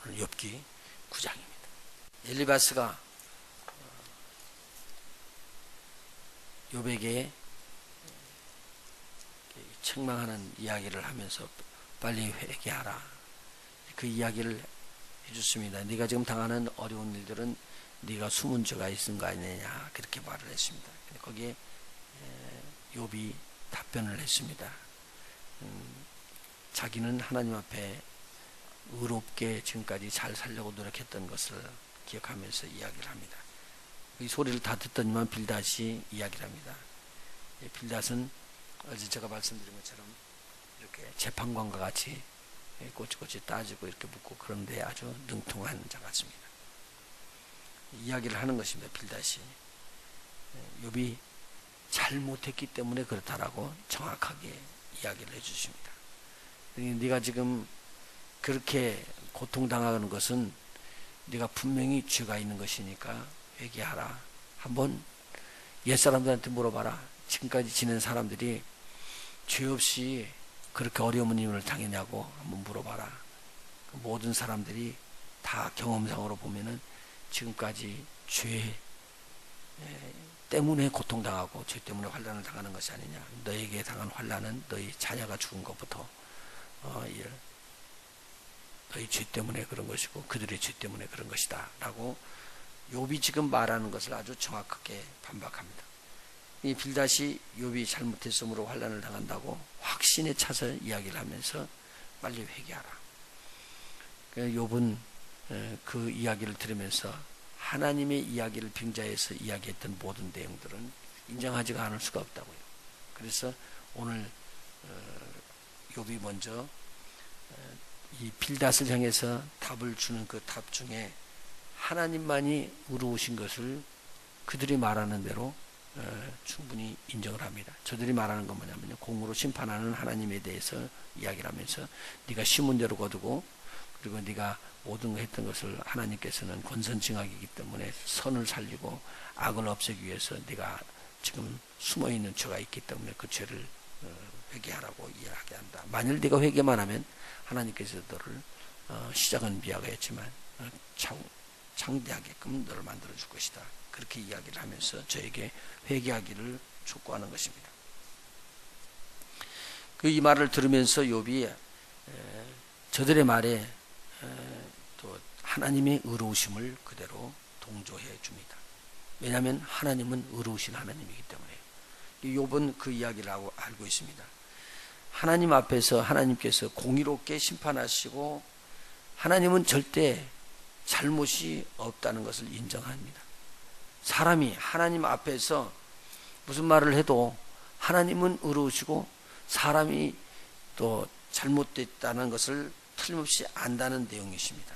오늘 욥기 9장입니다. 엘리바스가 욥에게 책망하는 이야기를 하면서 빨리 회개하라, 그 이야기를 해줬습니다. 네가 지금 당하는 어려운 일들은 네가 숨은 죄가 있은 거 아니냐, 그렇게 말을 했습니다. 거기에 욥이 답변을 했습니다. 자기는 하나님 앞에 의롭게 지금까지 잘 살려고 노력했던 것을 기억하면서 이야기를 합니다. 이 소리를 다 듣더니만 빌닷이 이야기를 합니다. 빌닷은 어제 제가 말씀드린 것처럼 이렇게 재판관과 같이 꼬치꼬치 따지고 이렇게 묻고 그런데 아주 능통한 자 같습니다. 이야기를 하는 것입니다. 빌닷이 욥이 잘못했기 때문에 그렇다라고 정확하게 이야기를 해주십니다. 네가 지금 그렇게 고통당하는 것은 네가 분명히 죄가 있는 것이니까 회개하라. 한번 옛사람들한테 물어봐라. 지금까지 지낸 사람들이 죄 없이 그렇게 어려운 일을 당했냐고 한번 물어봐라. 모든 사람들이 다 경험상으로 보면은 지금까지 죄 때문에 고통당하고 죄 때문에 환난을 당하는 것이 아니냐. 너에게 당한 환난은 너희 자녀가 죽은 것부터 너희 죄 때문에 그런 것이고 그들의 죄 때문에 그런 것이다 라고 욥이 지금 말하는 것을 아주 정확하게 반박합니다. 이 빌닷이 욥이 잘못했으므로 환난을 당한다고 확신에 차서 이야기를 하면서 빨리 회개하라. 욥은 그 이야기를 들으면서 하나님의 이야기를 빙자해서 이야기했던 모든 내용들은 인정하지가 않을 수가 없다고요. 그래서 오늘 욥이 먼저 이 빌닷을 향해서 답을 주는 그 답 중에 하나님만이 의로우신 것을 그들이 말하는 대로 충분히 인정을 합니다. 저들이 말하는 건 뭐냐면요, 공으로 심판하는 하나님에 대해서 이야기를 하면서 네가 심은 대로 거두고 그리고 네가 모든 거 했던 것을 하나님께서는 권선징악이기 때문에 선을 살리고 악을 없애기 위해서 네가 지금 숨어있는 죄가 있기 때문에 그 죄를 회개하라고 이야기한다. 만일 네가 회개만 하면 하나님께서 너를 시작은 미약하였지만 창대하게끔 너를 만들어줄 것이다. 그렇게 이야기를 하면서 저에게 회개하기를 촉구하는 것입니다. 이 말을 들으면서 욥이 저들의 말에 또 하나님의 의로우심을 그대로 동조해 줍니다. 왜냐하면 하나님은 의로우신 하나님이기 때문에. 욥은 그 이야기를 알고 있습니다. 하나님 앞에서 하나님께서 공의롭게 심판하시고 하나님은 절대 잘못이 없다는 것을 인정합니다. 사람이 하나님 앞에서 무슨 말을 해도 하나님은 의로우시고 사람이 또 잘못됐다는 것을 틀림없이 안다는 내용이십니다.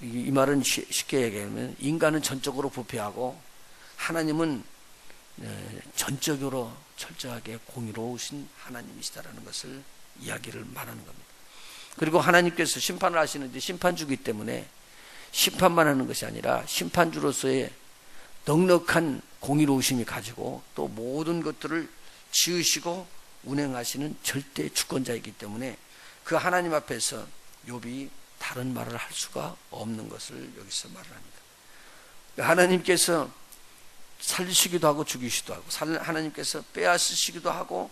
이 말은 쉽게 얘기하면 인간은 전적으로 부패하고 하나님은 전적으로 철저하게 공의로우신 하나님이시다라는 것을 이야기를 말하는 겁니다. 그리고 하나님께서 심판을 하시는데 심판주기 때문에 심판만 하는 것이 아니라 심판주로서의 넉넉한 공의로우심이 가지고 또 모든 것들을 지으시고 운행하시는 절대 주권자이기 때문에 그 하나님 앞에서 욥이 다른 말을 할 수가 없는 것을 여기서 말을 합니다. 하나님께서 살리시기도 하고 죽이시기도 하고 하나님께서 빼앗으시기도 하고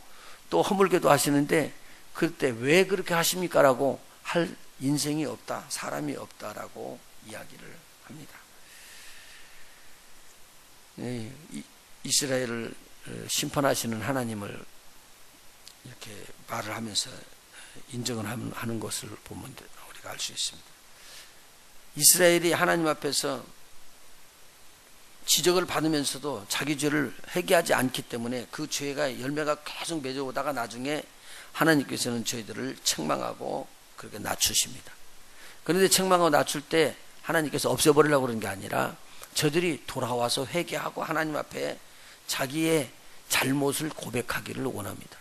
또 허물게도 하시는데 그때 왜 그렇게 하십니까? 라고 할 인생이 없다, 사람이 없다라고 이야기를 합니다. 이스라엘을 심판하시는 하나님을 이렇게 말을 하면서 인정을 하는 것을 보면 우리가 알 수 있습니다. 이스라엘이 하나님 앞에서 지적을 받으면서도 자기 죄를 회개하지 않기 때문에 그 죄가 열매가 계속 맺어오다가 나중에 하나님께서는 저희들을 책망하고 그렇게 낮추십니다. 그런데 책망하고 낮출 때 하나님께서 없애버리려고 그러는 게 아니라 저들이 돌아와서 회개하고 하나님 앞에 자기의 잘못을 고백하기를 원합니다.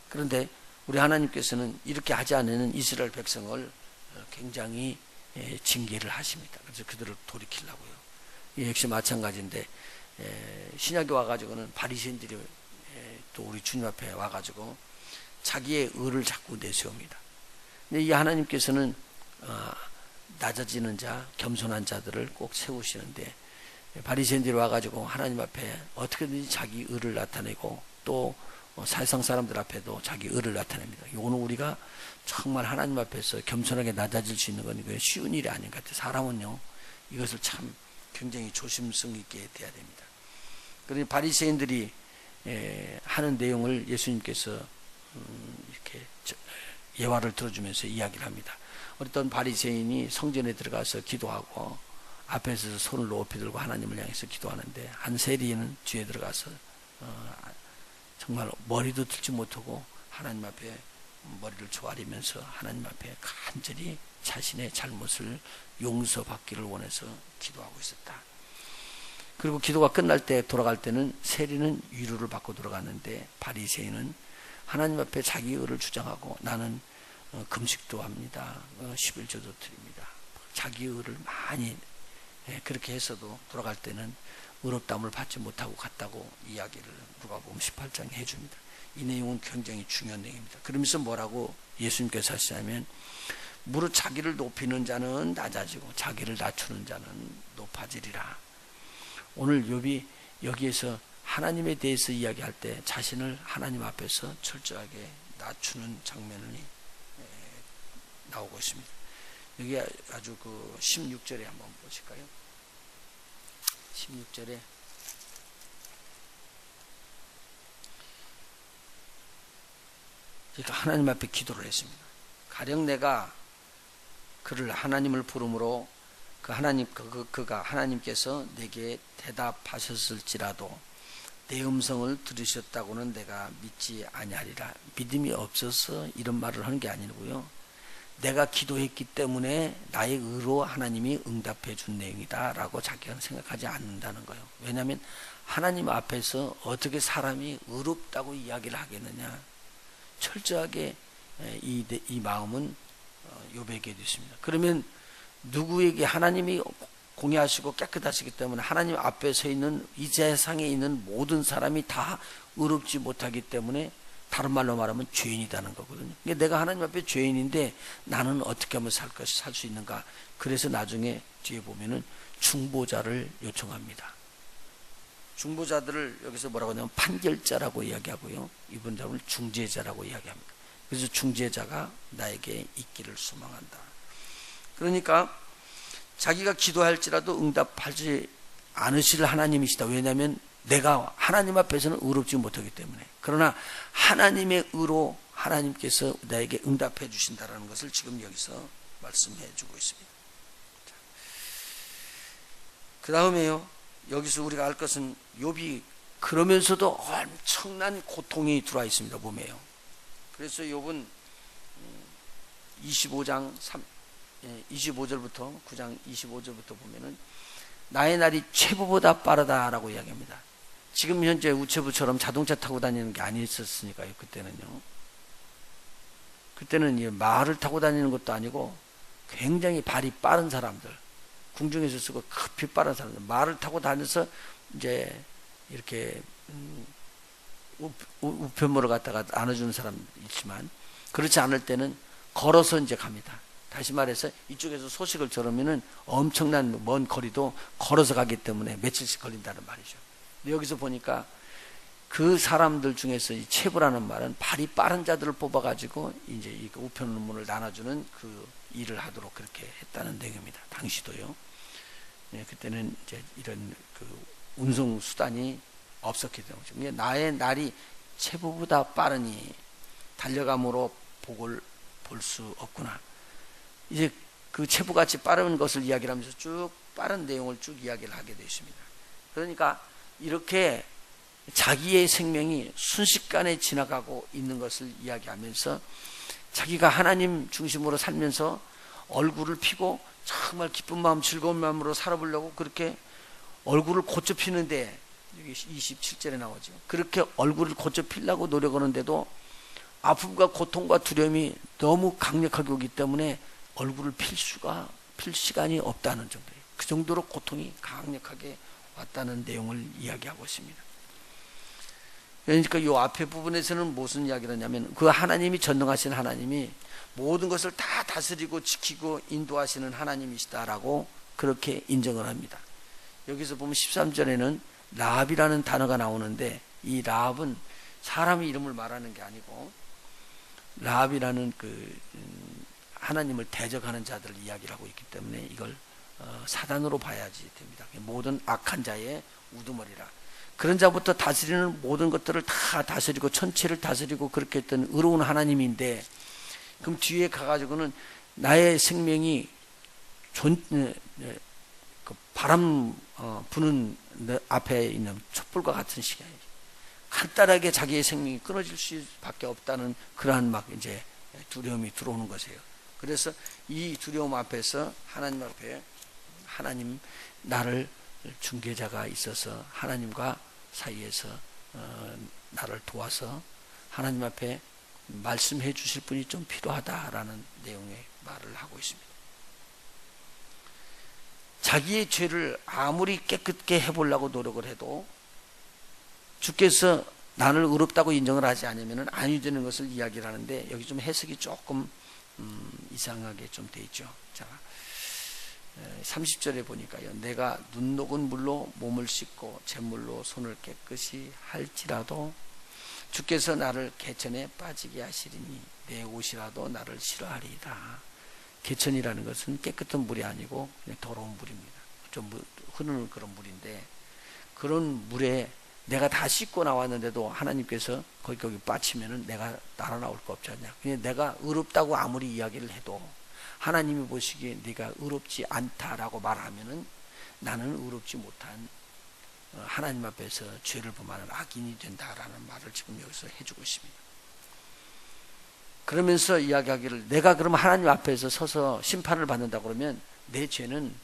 그런데 우리 하나님께서는 이렇게 하지 않는 이스라엘 백성을 굉장히 징계를 하십니다. 그래서 그들을 돌이키려고요. 이 역시 마찬가지인데 신약에 와가지고는 바리새인들이 또 우리 주님 앞에 와가지고 자기의 의를 자꾸 내세웁니다. 근데 이 하나님께서는 낮아지는 자, 겸손한 자들을 꼭 세우시는데, 바리새인들이 와가지고 하나님 앞에 어떻게든지 자기 의를 나타내고 또 세상 사람들 앞에도 자기 의를 나타냅니다. 이거는 우리가 정말 하나님 앞에서 겸손하게 낮아질 수 있는 건 쉬운 일이 아닌 것 같아요. 사람은요, 이것을 참 굉장히 조심성 있게 대해야 됩니다. 그러니 바리새인들이 하는 내용을 예수님께서 이렇게 예화를 들어주면서 이야기를 합니다. 어떤 바리새인이 성전에 들어가서 기도하고 앞에서 손을 높이 들고 하나님을 향해서 기도하는데, 한 세리는 뒤에 들어가서 정말 머리도 들지 못하고 하나님 앞에 머리를 조아리면서 하나님 앞에 간절히 자신의 잘못을 용서받기를 원해서 기도하고 있었다. 그리고 기도가 끝날 때, 돌아갈 때는 세리는 위로를 받고 돌아갔는데, 바리새인은 하나님 앞에 자기 의를 주장하고 나는 금식도 합니다, 11조도 드립니다, 자기 의를 많이 그렇게 해서도 돌아갈 때는 의롭다함을 받지 못하고 갔다고 이야기를 누가복음 18장에 해줍니다. 이 내용은 굉장히 중요한 내용입니다. 그러면서 뭐라고 예수님께서 하시냐면, 무릇 자기를 높이는 자는 낮아지고 자기를 낮추는 자는 높아지리라. 오늘 욥이 여기에서 하나님에 대해서 이야기할 때 자신을 하나님 앞에서 철저하게 낮추는 장면이 나오고 있습니다. 여기 아주 16절에 한번 보실까요? 16절에 그러니까 하나님 앞에 기도를 했습니다. 가령 내가 그를 하나님을 부름으로 그가 하나님께서 내게 대답하셨을지라도 내 음성을 들으셨다고는 내가 믿지 아니하리라. 믿음이 없어서 이런 말을 하는 게 아니고요, 내가 기도했기 때문에 나의 의로 하나님이 응답해 준 내용이다 라고 자기가 생각하지 않는다는 거예요. 왜냐하면 하나님 앞에서 어떻게 사람이 의롭다고 이야기를 하겠느냐, 철저하게 이 마음은 욥에게 있습니다. 그러면 누구에게? 하나님이 공의하시고 깨끗하시기 때문에 하나님 앞에 서 있는 이 세상에 있는 모든 사람이 다 의롭지 못하기 때문에, 다른 말로 말하면 죄인이라는 거거든요. 그러니까 내가 하나님 앞에 죄인인데 나는 어떻게 하면 살 수 있는가? 그래서 나중에 뒤에 보면은 중보자를 요청합니다. 중보자들을 여기서 뭐라고 하냐면 판결자라고 이야기하고요, 이분들은 중재자라고 이야기합니다. 그래서 중재자가 나에게 있기를 소망한다. 그러니까 자기가 기도할지라도 응답하지 않으실 하나님이시다. 왜냐하면 내가 하나님 앞에서는 의롭지 못하기 때문에. 그러나 하나님의 의로 하나님께서 나에게 응답해 주신다는 것을 지금 여기서 말씀해 주고 있습니다. 그 다음에요, 여기서 우리가 알 것은 욥이 그러면서도 엄청난 고통이 들어와 있습니다, 몸에요. 그래서 욥은 25절부터 9장 25절부터 보면은 나의 날이 체부보다 빠르다라고 이야기합니다. 지금 현재 우체부처럼 자동차 타고 다니는 게 아니었으니까요. 그때는 말을 타고 다니는 것도 아니고 굉장히 발이 빠른 사람들, 궁중에서 쓰고 급히 빠른 사람들, 말을 타고 다녀서 이제 이렇게 우편물을 갖다가 안아주는 사람 있지만, 그렇지 않을 때는 걸어서 이제 갑니다. 다시 말해서 이쪽에서 소식을 전하면은 엄청난 먼 거리도 걸어서 가기 때문에 며칠씩 걸린다는 말이죠. 근데 여기서 보니까 그 사람들 중에서 이 체부라는 말은 발이 빠른 자들을 뽑아가지고 이제 이 우편물을 나눠주는 그 일을 하도록 그렇게 했다는 내용입니다. 당시도요. 네, 그때는 이제 이런 그 운송 수단이 없었기 때문에 나의 날이 체부보다 빠르니 달려감으로 복을 볼 수 없구나. 이제 그 체부같이 빠른 것을 이야기를 하면서 쭉 빠른 내용을 쭉 이야기를 하게 되어 있습니다. 그러니까 이렇게 자기의 생명이 순식간에 지나가고 있는 것을 이야기하면서 자기가 하나님 중심으로 살면서 얼굴을 피고 정말 기쁜 마음, 즐거운 마음으로 살아보려고 그렇게 얼굴을 고쳐 피는데, 여기 27절에 나오죠. 그렇게 얼굴을 고쳐 피려고 노력하는데도 아픔과 고통과 두려움이 너무 강력하게 오기 때문에 얼굴을 필 시간이 없다는 정도예요. 그 정도로 고통이 강력하게 왔다는 내용을 이야기하고 있습니다. 그러니까 이 앞에 부분에서는 무슨 이야기를 하냐면 그 하나님이 전능하신 하나님이 모든 것을 다 다스리고 지키고 인도하시는 하나님이시다라고 그렇게 인정을 합니다. 여기서 보면 13절에는 라합이라는 단어가 나오는데 이 라합은 사람의 이름을 말하는 게 아니고 라합이라는 그 하나님을 대적하는 자들을 이야기를 하고 있기 때문에 이걸 사단으로 봐야지 됩니다. 모든 악한 자의 우두머리라. 그런 자부터 다스리는 모든 것들을 다 다스리고 천체를 다스리고 그렇게 했던 의로운 하나님인데 그럼 뒤에 가가지고는 나의 생명이 그 바람 부는 앞에 있는 촛불과 같은 시간이죠. 간단하게 자기의 생명이 끊어질 수밖에 없다는 그러한 막 이제 두려움이 들어오는 것이에요. 그래서 이 두려움 앞에서 하나님 앞에 하나님 나를 중개자가 있어서 하나님과 사이에서 나를 도와서 하나님 앞에 말씀해 주실 분이 좀 필요하다라는 내용의 말을 하고 있습니다. 자기의 죄를 아무리 깨끗게 해보려고 노력을 해도 주께서 나를 의롭다고 인정을 하지 않으면 아니 되는 것을 이야기를 하는데 여기 좀 해석이 조금 이상하게 좀 돼 있죠. 자, 30절에 보니까요. 내가 눈 녹은 물로 몸을 씻고 잿물로 손을 깨끗이 할지라도 주께서 나를 개천에 빠지게 하시리니 내 옷이라도 나를 싫어하리이다. 개천이라는 것은 깨끗한 물이 아니고 그냥 더러운 물입니다. 좀 흐르는 그런 물인데 그런 물에 내가 다 씻고 나왔는데도 하나님께서 거기 빠치면은 내가 날아나올 거 없지 않냐. 그냥 내가 의롭다고 아무리 이야기를 해도 하나님이 보시기에 네가 의롭지 않다라고 말하면은 나는 의롭지 못한 하나님 앞에서 죄를 범하는 악인이 된다라는 말을 지금 여기서 해주고 있습니다. 그러면서 이야기하기를 내가 그럼 하나님 앞에서 서서 심판을 받는다 그러면 내 죄는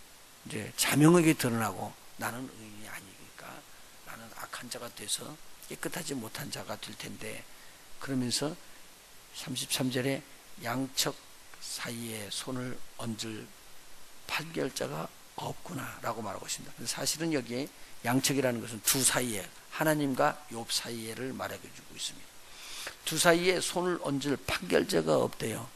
이제 자명하게 드러나고 나는 의인이 아니니까 나는 악한 자가 돼서 깨끗하지 못한 자가 될 텐데 그러면서 33절에 양척 사이에 손을 얹을 판결자가 없구나 라고 말하고 있습니다. 사실은 여기에 양척이라는 것은 두 사이에 하나님과 욥 사이에를 말해주고 있습니다. 두 사이에 손을 얹을 판결자가 없대요.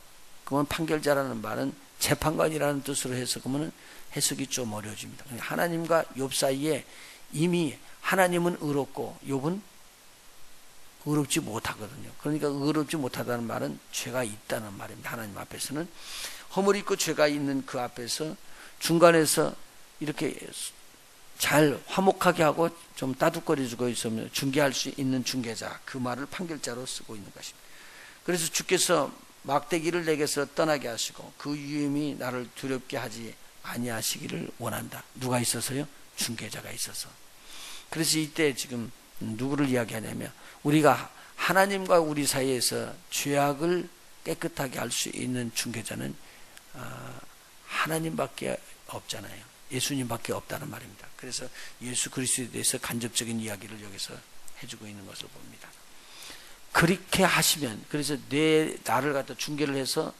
그러면 판결자라는 말은 재판관이라는 뜻으로 해석하면 해석이 좀 어려워집니다. 하나님과 욥 사이에 이미 하나님은 의롭고 욥은 의롭지 못하거든요. 그러니까 의롭지 못하다는 말은 죄가 있다는 말입니다. 하나님 앞에서는 허물이 있고 죄가 있는 그 앞에서 중간에서 이렇게 잘 화목하게 하고 좀 따뜻거려주고 있으면 중개할 수 있는 중개자, 그 말을 판결자로 쓰고 있는 것입니다. 그래서 주께서 막대기를 내게서 떠나게 하시고 그 위험이 나를 두렵게 하지 아니하시기를 원한다. 누가 있어서요? 중개자가 있어서. 그래서 이때 지금 누구를 이야기하냐면 우리가 하나님과 우리 사이에서 죄악을 깨끗하게 할 수 있는 중개자는 하나님밖에 없잖아요. 예수님밖에 없다는 말입니다. 그래서 예수 그리스도에 대해서 간접적인 이야기를 여기서 해주고 있는 것을 봅니다. 그렇게 하시면 그래서 나를 갖다 중개를 해서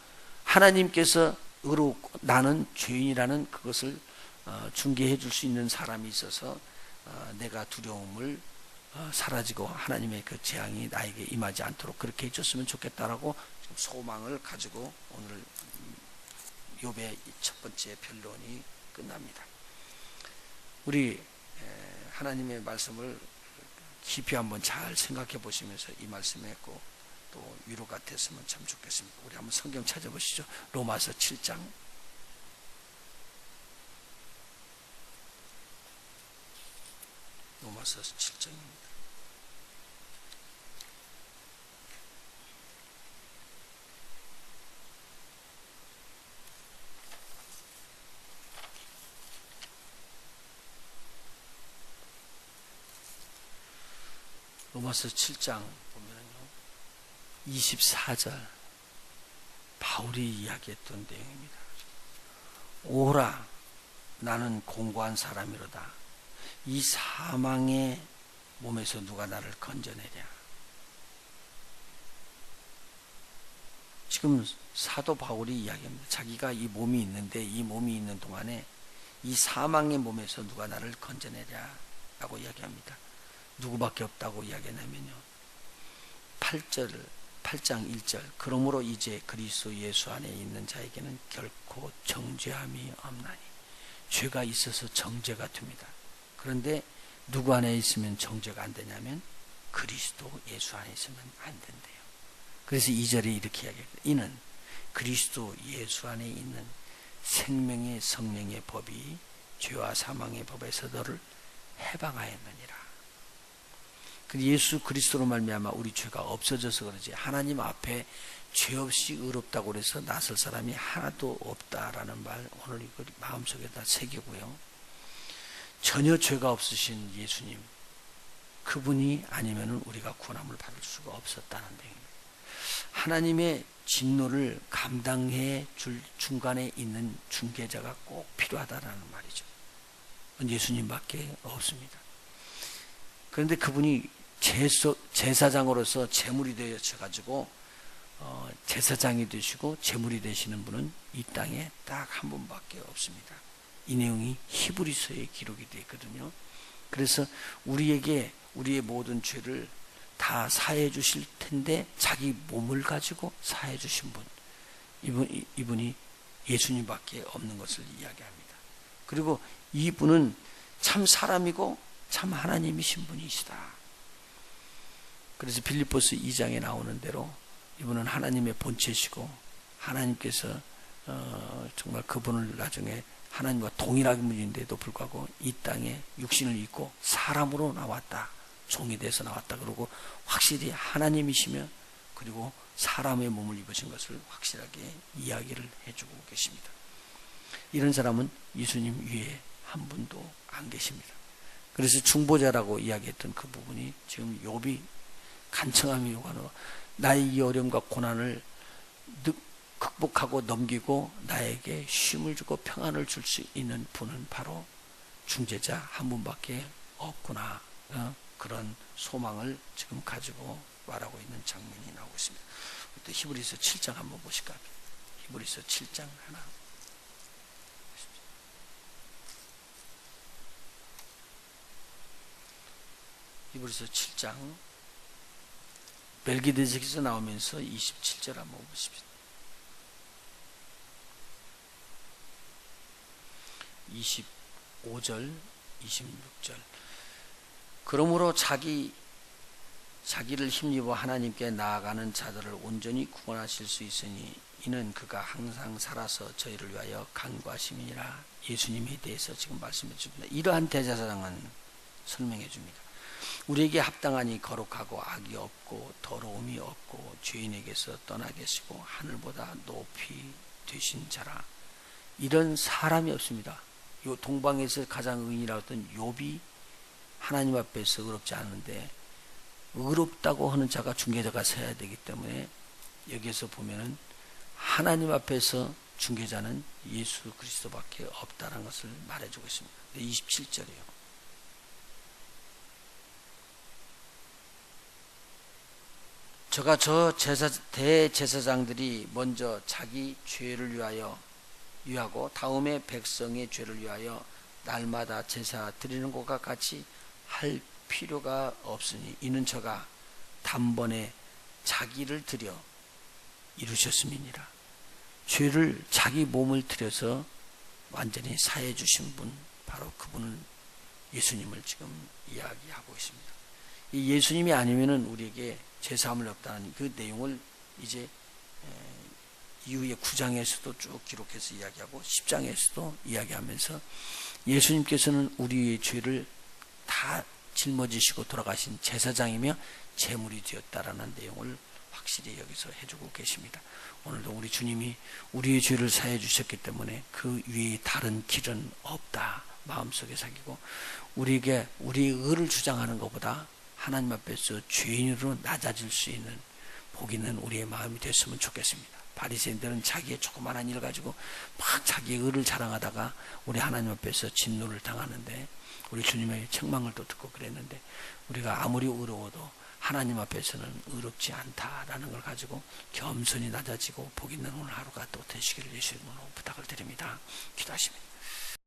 하나님께서 의롭고 나는 죄인이라는 그것을 중개해 줄 수 있는 사람이 있어서 내가 두려움을 사라지고 하나님의 그 재앙이 나에게 임하지 않도록 그렇게 해줬으면 좋겠다라고 소망을 가지고 오늘 욥의 첫 번째 변론이 끝납니다. 우리 하나님의 말씀을 깊이 한번 잘 생각해 보시면서 이 말씀을 했고 또 위로가 됐으면 참 좋겠습니다. 우리 한번 성경 찾아보시죠. 로마서 7장 로마서 7장입니다. 로마서 7장 보면요 24절 바울이 이야기했던 내용입니다. 오라 나는 공고한 사람이로다. 이 사망의 몸에서 누가 나를 건져내랴. 지금 사도 바울이 이야기합니다. 자기가 이 몸이 있는데 이 몸이 있는 동안에 이 사망의 몸에서 누가 나를 건져내랴 라고 이야기합니다. 누구밖에 없다고 이야기하냐면요 8장 1절 그러므로 이제 그리스도 예수 안에 있는 자에게는 결코 정죄함이 없나니 죄가 있어서 정죄가 됩니다. 그런데 누구 안에 있으면 정죄가 안 되냐면 그리스도 예수 안에 있으면 안 된대요. 그래서 2절에 이렇게 이야기합니다. 이는 그리스도 예수 안에 있는 생명의 성령의 법이 죄와 사망의 법에서 너를 해방하였느니라. 예수 그리스도로 말미암아 우리 죄가 없어져서 그러지 하나님 앞에 죄 없이 의롭다고 그래서 나설 사람이 하나도 없다라는 말 오늘 이걸 마음속에다 새기고요. 전혀 죄가 없으신 예수님 그분이 아니면은 우리가 구원함을 받을 수가 없었다는 얘기입니다. 하나님의 진노를 감당해 줄 중간에 있는 중개자가 꼭 필요하다라는 말이죠. 예수님밖에 없습니다. 그런데 그분이 제사장으로서 제물이 되셔가지고 제사장이 되시고 제물이 되시는 분은 이 땅에 딱 한 분밖에 없습니다. 이 내용이 히브리서에 기록이 되어 있거든요. 그래서 우리에게 우리의 모든 죄를 다 사해 주실 텐데 자기 몸을 가지고 사해 주신 분 이분이 예수님밖에 없는 것을 이야기합니다. 그리고 이분은 참 사람이고 참 하나님이신 분이시다. 그래서 빌립보서 2장에 나오는 대로 이분은 하나님의 본체시고 하나님께서 정말 그분을 나중에 하나님과 동일한 분인데도 불구하고 이 땅에 육신을 입고 사람으로 나왔다. 종이 돼서 나왔다. 그러고 확실히 하나님이시며 그리고 사람의 몸을 입으신 것을 확실하게 이야기를 해주고 계십니다. 이런 사람은 예수님 위에 한 분도 안 계십니다. 그래서 중보자라고 이야기했던 그 부분이 지금 욥이 간청함이 요구하는 나의 이 어려움과 고난을 극복하고 넘기고 나에게 쉼을 주고 평안을 줄 수 있는 분은 바로 중재자 한 분밖에 없구나. 그런 소망을 지금 가지고 말하고 있는 장면이 나오고 있습니다. 또 히브리서 7장 한번 보실까요? 히브리서 7장 하나. 히브리서 7장 멜기데sek에서 나오면서 27절 한번 보십시오. 25절, 26절. 그러므로 자기를 힘입어 하나님께 나아가는 자들을 온전히 구원하실 수 있으니 이는 그가 항상 살아서 저희를 위하여 간구하심이니라. 예수님에 대해서 지금 말씀해 줍니다. 이러한 대제사장은 설명해 줍니다. 우리에게 합당하니 거룩하고 악이 없고 더러움이 없고 죄인에게서 떠나 계시고 하늘보다 높이 되신 자라. 이런 사람이 없습니다. 요 동방에서 가장 의인이라고 했던 욥이 하나님 앞에서 의롭지 않은데 의롭다고 하는 자가 중개자가 서야 되기 때문에 여기에서 보면은 하나님 앞에서 중개자는 예수 그리스도밖에 없다는 것을 말해주고 있습니다. 27절이요. 저가 대제사장들이 먼저 자기 죄를 위하고 다음에 백성의 죄를 위하여 날마다 제사 드리는 것과 같이 할 필요가 없으니 이는 저가 단번에 자기를 드려 이루셨음이니라. 죄를 자기 몸을 들여서 완전히 사해 주신 분 바로 그분을 예수님을 지금 이야기하고 있습니다. 이 예수님이 아니면은 우리에게 죄사함을 없다는 그 내용을 이제 이후에 9장에서도 쭉 기록해서 이야기하고 10장에서도 이야기하면서 예수님께서는 우리의 죄를 다 짊어지시고 돌아가신 제사장이며 제물이 되었다라는 내용을 확실히 여기서 해주고 계십니다. 오늘도 우리 주님이 우리의 죄를 사해 주셨기 때문에 그 위에 다른 길은 없다 마음속에 새기고 우리에게 우리의 의를 주장하는 것보다 하나님 앞에서 죄인으로 낮아질 수 있는 복 있는 우리의 마음이 됐으면 좋겠습니다. 바리새인들은 자기의 조그마한 일 가지고 막 자기의 의를 자랑하다가 우리 하나님 앞에서 진노를 당하는데 우리 주님의 책망을 또 듣고 그랬는데 우리가 아무리 의로워도 하나님 앞에서는 의롭지 않다라는 걸 가지고 겸손히 낮아지고 복 있는 오늘 하루가 또 되시기를 예수 이름으로 부탁을 드립니다. 기도하십니다.